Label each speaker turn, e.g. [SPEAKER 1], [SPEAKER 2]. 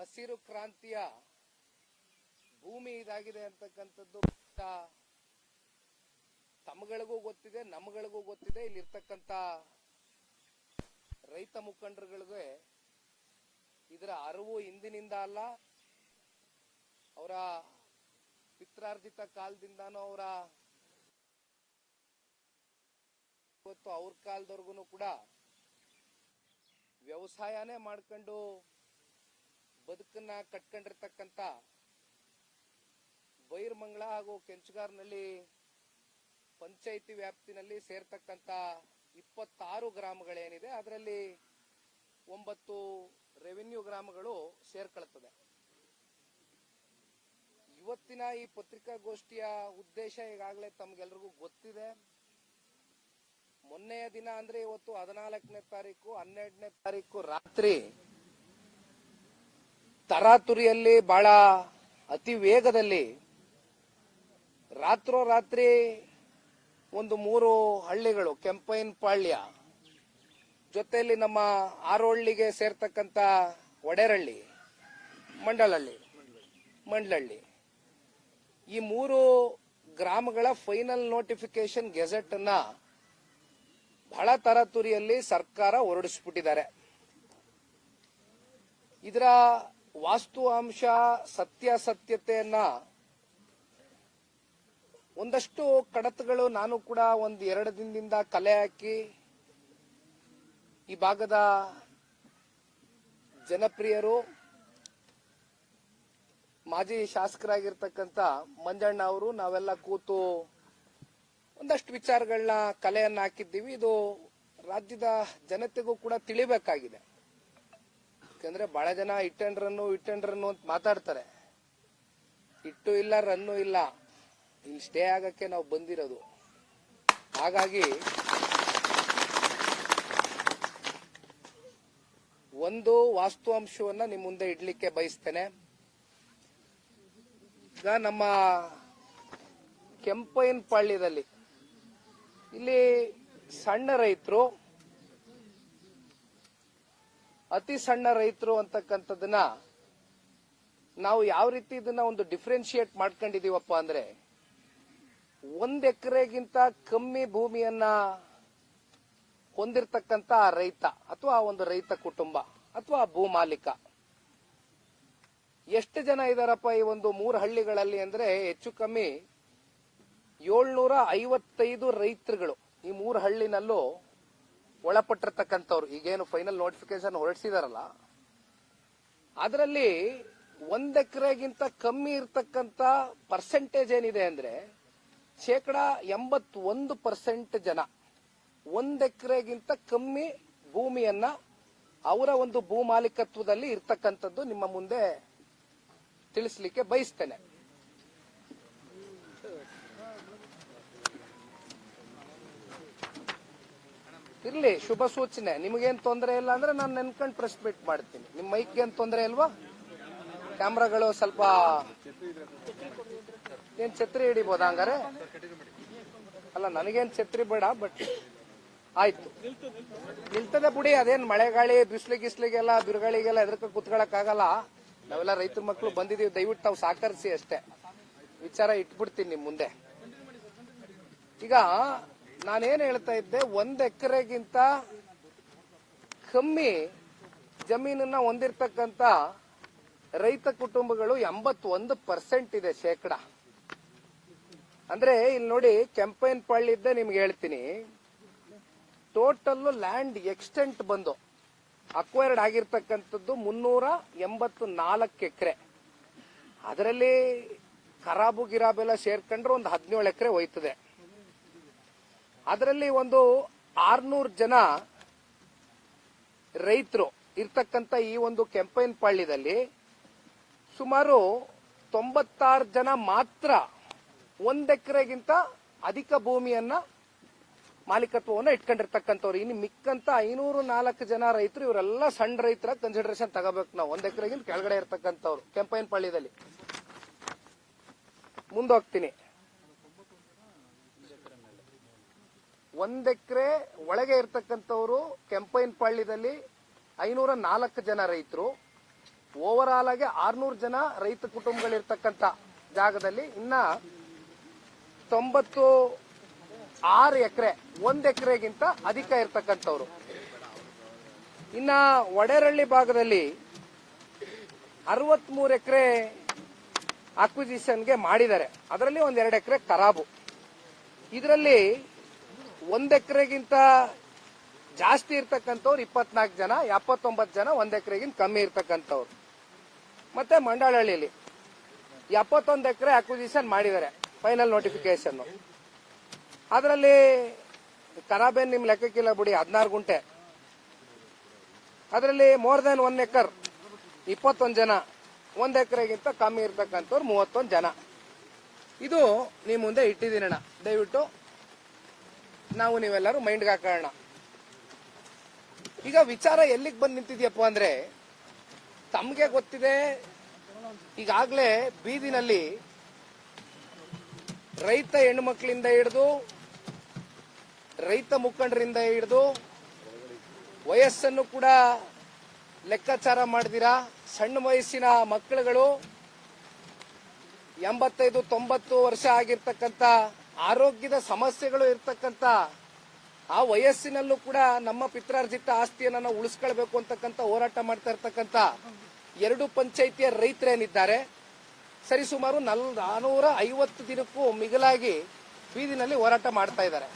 [SPEAKER 1] ಹಸಿರು ಕ್ರಾಂತಿಯ ಭೂಮಿ ಇದಾಗಿದೆ ಅಂತಕ್ಕಂಥದ್ದು ತಮಗಳಿಗೂ ಗೊತ್ತಿದೆ, ನಮಗಳಿಗೂ ಗೊತ್ತಿದೆ. ಇಲ್ಲಿರ್ತಕ್ಕಂಥ ರೈತ ಮುಖಂಡರುಗಳಿಗೆ ಇದರ ಅರಿವು ಇಂದಿನಿಂದ ಅಲ್ಲ, ಅವರ ಪಿತ್ರಾರ್ಜಿತ ಕಾಲದಿಂದಾನು ಅವರ ಇವತ್ತು ಅವ್ರ ಕಾಲದವರೆಗೂ ಕೂಡ ವ್ಯವಸಾಯನೇ ಮಾಡ್ಕೊಂಡು ಬದುಕನ್ನ ಕಟ್ಕೊಂಡಿರ್ತಕ್ಕಂಥ ಬೈರಮಂಗಲ ಹಾಗೂ ಕೆಂಚಗಾರ್ನಲ್ಲಿ ಪಂಚಾಯಿತಿ ವ್ಯಾಪ್ತಿನಲ್ಲಿ ಸೇರ್ತಕ್ಕಂಥ 26 ಗ್ರಾಮಗಳೇನಿದೆ ಅದರಲ್ಲಿ 9 ರೆವಿನ್ಯೂ ಗ್ರಾಮಗಳು ಸೇರ್ಕೊಳ್ತದೆ. ಇವತ್ತಿನ ಈ ಪತ್ರಿಕಾಗೋಷ್ಠಿಯ ಉದ್ದೇಶ ಈಗಾಗಲೇ ತಮಗೆಲ್ಲರಿಗೂ ಗೊತ್ತಿದೆ. ಮೊನ್ನೆಯ ದಿನ ಅಂದ್ರೆ ಇವತ್ತು 14ನೇ ತಾರೀಕು 12ನೇ ತಾರೀಕು ರಾತ್ರಿ ತರಾತುರಿಯಲ್ಲಿ ಬಹಳ ಅತಿ ವೇಗದಲ್ಲಿ ರಾತ್ರೋರಾತ್ರಿ ಒಂದು 3 ಹಳ್ಳಿಗಳು, ಕೆಂಪೈನಪಾಳ್ಯ ಜೊತೆಯಲ್ಲಿ ನಮ್ಮ ಆರೋಳ್ಳಿಗೆ ಸೇರ್ತಕ್ಕಂಥ ಒಡೆರಹಳ್ಳಿ, ಮಂಡಲಹಳ್ಳಿ ಈ 3 ಗ್ರಾಮಗಳ ಫೈನಲ್ ನೋಟಿಫಿಕೇಶನ್ ಗೆಜೆಟ್ ಅನ್ನ ಬಹಳ ತರಾತುರಿಯಲ್ಲಿ ಸರ್ಕಾರ ಹೊರಡಿಸ್ಬಿಟ್ಟಿದ್ದಾರೆ. ಇದರ ವಾಸ್ತವಾಂಶ ಸತ್ಯಾಸತ್ಯತೆಯನ್ನ ಒಂದಷ್ಟು ಕಡತಗಳು ನಾನು ಕೂಡ 1-2 ದಿನದಿಂದ ಕಲೆ ಹಾಕಿ ಈ ಭಾಗದ ಜನಪ್ರಿಯರು ಮಾಜಿ ಶಾಸಕರಾಗಿರ್ತಕ್ಕಂಥ ಮಂಜಣ್ಣ ಅವರು ನಾವೆಲ್ಲ ಕೂತು ಒಂದಷ್ಟು ವಿಚಾರಗಳನ್ನ ಕಲೆಯನ್ನ ಹಾಕಿದ್ದೀವಿ. ಇದು ರಾಜ್ಯದ ಜನತೆಗೂ ಕೂಡ ತಿಳಿಬೇಕಾಗಿದೆ. ಯಾಕಂದ್ರೆ ಬಹಳ ಜನ ಹಿಟ್ ಅಂಡ್ ರನ್ನು ಅಂತ ಮಾತಾಡ್ತಾರೆ. ಹಿಟ್ಟು ಇಲ್ಲ, ರನ್ನು ಇಲ್ಲ, ಇಲ್ಲಿ ಸ್ಟೇ ಆಗಕ್ಕೆ ನಾವು ಬಂದಿರೋದು. ಹಾಗಾಗಿ ಒಂದು ವಾಸ್ತವಾಂಶವನ್ನ ನಿಮ್ ಮುಂದೆ ಇಡ್ಲಿಕ್ಕೆ ಬಯಸ್ತೇನೆ. ಈಗ ನಮ್ಮ ಕೆಂಪೈನಪಾಳ್ಯದಲ್ಲಿ ಇಲ್ಲಿ ಸಣ್ಣ ರೈತರು, ಅತಿ ಸಣ್ಣ ರೈತರು ಅಂತಕ್ಕಂಥದ್ದನ್ನ ನಾವು ಯಾವ ರೀತಿ ಇದನ್ನ ಒಂದು ಡಿಫ್ರೆನ್ಶಿಯೇಟ್ ಮಾಡ್ಕೊಂಡಿದೀವಪ್ಪ ಅಂದ್ರೆ, 1 ಎಕರೆಗಿಂತ ಕಮ್ಮಿ ಭೂಮಿಯನ್ನ ಹೊಂದಿರತಕ್ಕಂತ ರೈತ ಅಥವಾ ಒಂದು ರೈತ ಕುಟುಂಬ ಅಥವಾ ಭೂ ಮಾಲೀಕ ಎಷ್ಟು ಜನ ಇದಾರಪ್ಪ ಈ ಒಂದು 3 ಹಳ್ಳಿಗಳಲ್ಲಿ ಅಂದ್ರೆ ಹೆಚ್ಚು ಕಮ್ಮಿ 755 ರೈತರುಗಳು ಈ 3 ಹಳ್ಳಿನಲ್ಲೂ ಒಳಪಟ್ಟಿರ್ತಕ್ಕಂಥವ್ರು. ಈಗೇನು ಫೈನಲ್ ನೋಟಿಫಿಕೇಶನ್ ಹೊರಡಿಸಿದಾರಲ್ಲ ಅದರಲ್ಲಿ 1 ಎಕರೆಗಿಂತ ಕಮ್ಮಿ ಇರ್ತಕ್ಕಂಥ ಪರ್ಸೆಂಟೇಜ್ ಏನಿದೆ ಅಂದ್ರೆ 81% ಜನ 1 ಎಕರೆಗಿಂತ ಕಮ್ಮಿ ಭೂಮಿಯನ್ನ ಅವರ ಒಂದು ಭೂ ಮಾಲೀಕತ್ವದಲ್ಲಿ ಇರ್ತಕ್ಕಂಥದ್ದು ನಿಮ್ಮ ಮುಂದೆ ತಿಳಿಸ್ಲಿಕ್ಕೆ ಬಯಸ್ತೇನೆ. ಇರ್ಲಿ, ಶುಭ ಸೂಚನೆ. ನಿಮಗೇನ್ ತೊಂದರೆ ಇಲ್ಲ ಅಂದ್ರೆ ನಾನು ನೆನ್ಕೊಂಡು ಪ್ರೆಸ್ ಮೀಟ್ ಮಾಡ್ತೀನಿ. ನಿಮ್ಮ ಮೈಕ್ ಏನ್ ತೊಂದರೆ ಇಲ್ವಾ? ಕ್ಯಾಮ್ರಾಗಳು ಸ್ವಲ್ಪ ಏನ್ ಛತ್ರಿ ಹಿಡಿಬೋದ? ಹಂಗಾರೆ ಅಲ್ಲ, ನನಗೇನ್ ಛತ್ರಿ ಬೇಡ, ಬಟ್ ಆಯ್ತು, ನಿಲ್ತದೆ ಬಿಡಿ. ಅದೇನ್ ಮಳೆಗಾಳಿ ಬಿಸ್ಲಿಗೆಲ್ಲ ಬಿರುಗಾಳಿಗೆಲ್ಲ ಎದ್ರಕ ಕುತ್ಕೊಳಕ್ ಆಗಲ್ಲ. ನಾವೆಲ್ಲ ರೈತರ ಮಕ್ಕಳು ಬಂದಿದೀವಿ, ದಯವಿಟ್ಟು ತಾವು ಸಹಕರಿಸಿ ಅಷ್ಟೇ. ವಿಚಾರ ಇಟ್ಬಿಡ್ತೀನಿ ನಿಮ್ ಮುಂದೆ. ಈಗ ನಾನೇನ್ ಹೇಳ್ತಾ ಇದ್ದೆ, 1 ಎಕರೆಗಿಂತ ಕಮ್ಮಿ ಜಮೀನನ್ನ ಹೊಂದಿರತಕ್ಕಂತ ರೈತ ಕುಟುಂಬಗಳು 81% ಇದೆ ಶೇಕಡ. ಅಂದ್ರೆ ಇಲ್ಲಿ ನೋಡಿ, ಕೆಂಪೈನಪಾಳ್ಯದ್ದೇ ನಿಮ್ಗೆ ಹೇಳ್ತೀನಿ. ಟೋಟಲ್ ಲ್ಯಾಂಡ್ ಎಕ್ಸ್ಟೆಂಟ್ ಬಂದು ಅಕ್ವೈರ್ಡ್ ಆಗಿರ್ತಕ್ಕಂಥದ್ದು 384 ಎಕರೆ. ಅದರಲ್ಲಿ ಖರಾಬು ಗಿರಾಬೆಲ್ಲ ಸೇರ್ಕೊಂಡ್ರೆ ಒಂದು 17 ಎಕರೆ ಹೋಯ್ತದೆ. ಅದರಲ್ಲಿ ಒಂದು 600 ಜನ ರೈತರು ಇರ್ತಕ್ಕಂಥ ಈ ಒಂದು ಕೆಂಪೈನಪಾಳ್ಯದಲ್ಲಿ ಸುಮಾರು 96 ಜನ ಮಾತ್ರ 1 ಎಕರೆಗಿಂತ ಅಧಿಕ ಭೂಮಿಯನ್ನ ಮಾಲೀಕತ್ವವನ್ನು ಇಟ್ಕೊಂಡಿರ್ತಕ್ಕಂಥವ್ರು. ಇನ್ನು ಮಿಕ್ಕಂತ 504 ಜನ ರೈತರು, ಇವರೆಲ್ಲ ಸಣ್ಣ ರೈತರ ಕನ್ಸಿಡರೇಷನ್ ತಗೋಬೇಕು ನಾವು. 1 ಎಕರೆಗಿಂತ ಕೆಳಗಡೆ ಇರ್ತಕ್ಕಂಥವ್ರು ಕೆಂಪೈನಪಾಳ್ಯದಲ್ಲಿ. ಮುಂದೋಗ್ತೀನಿ. 1 ಎಕರೆ ಒಳಗೆ ಇರ್ತಕ್ಕಂಥವ್ರು ಕೆಂಪೈನಪಾಳ್ಯದಲ್ಲಿ 504 ಜನ ರೈತರು. ಓವರ್ ಆಲ್ ಆಗಿ 600 ಜನ ರೈತ ಕುಟುಂಬಗಳಿರ್ತಕ್ಕಂಥ ಜಾಗದಲ್ಲಿ ಇನ್ನ 96 ಎಕರೆ 1 ಎಕರೆಗಿಂತ ಅಧಿಕ ಇರ್ತಕ್ಕಂಥವ್ರು. ಇನ್ನ ವಡೇರಳ್ಳಿ ಭಾಗದಲ್ಲಿ 63 ಎಕರೆ ಅಕ್ವಿಸಿಷನ್ಗೆ ಮಾಡಿದ್ದಾರೆ. ಅದರಲ್ಲಿ 1-2 ಎಕರೆ ಖರಾಬು. ಇದರಲ್ಲಿ 1 ಎಕರೆಗಿಂತ ಜಾಸ್ತಿ ಇರ್ತಕ್ಕಂಥವ್ರು 24 ಜನ, 79 ಜನ 1 ಎಕರೆಗಿಂತ ಕಮ್ಮಿ ಇರ್ತಕ್ಕಂಥವ್ರು. ಮತ್ತೆ ಮಂಡಾಳಹಳ್ಳಿಯಲ್ಲಿ 71 ಎಕರೆ ಅಕ್ವಿಸಿಷನ್ ಮಾಡಿದ್ದಾರೆ, ಫೈನಲ್ ನೋಟಿಫಿಕೇಶನ್. ಅದರಲ್ಲಿ ಖರಾಬೇನ್ ನಿಮ್ ಲೆಕ್ಕಕ್ಕಿಲ್ಲ ಬಿಡಿ, 16 ಗುಂಟೆ. ಅದರಲ್ಲಿ ಮೋರ್ ದನ್ 1 ಎಕರ್ 21 ಜನ, 1 ಎಕರೆಗಿಂತ ಕಮ್ಮಿ ಇರ್ತಕ್ಕಂಥವ್ರು 31 ಜನ. ಇದು ನಿಮ್ಮ ಮುಂದೆ ಇಟ್ಟಿದ್ದೀನಣ್ಣ, ದಯವಿಟ್ಟು ನಾವು ನೀವೆಲ್ಲರೂ ಮೈಂಡ್ಗೆ ಹಾಕೋಣ. ಈಗ ವಿಚಾರ ಎಲ್ಲಿಗೆ ಬಂದು ನಿಂತಿದ್ಯಪ್ಪ ಅಂದ್ರೆ, ತಮಗೆ ಗೊತ್ತಿದೆ, ಈಗಾಗಲೇ ಬೀದಿನಲ್ಲಿ ರೈತ ಹೆಣ್ಣುಮಕ್ಕಳಿಂದ ಹಿಡಿದು ರೈತ ಮುಖಂಡರಿಂದ ಹಿಡಿದು ವಯಸ್ಸನ್ನು ಕೂಡ ಲೆಕ್ಕಾಚಾರ ಮಾಡಿದಿರಾ, ಸಣ್ಣ ವಯಸ್ಸಿನ ಮಕ್ಕಳುಗಳು 85-90 ವರ್ಷ ಆಗಿರ್ತಕ್ಕಂಥ ಆರೋಗ್ಯದ ಸಮಸ್ಯೆಗಳು ಇರ್ತಕ್ಕಂಥ ಆ ವಯಸ್ಸಿನಲ್ಲೂ ಕೂಡ ನಮ್ಮ ಪಿತ್ರಾರ್ಜಿತ ಆಸ್ತಿಯನ್ನು ನಾವು ಉಳಿಸ್ಕೊಳ್ಬೇಕು ಅಂತಕ್ಕಂಥ ಹೋರಾಟ ಮಾಡ್ತಾ ಇರ್ತಕ್ಕಂಥ 2 ಪಂಚಾಯಿತಿಯ ರೈತರೇನಿದ್ದಾರೆ, ಸರಿಸುಮಾರು 450 ದಿನಕ್ಕೂ ಮಿಗಿಲಾಗಿ ಬೀದಿನಲ್ಲಿ ಹೋರಾಟ ಮಾಡ್ತಾ ಇದ್ದಾರೆ.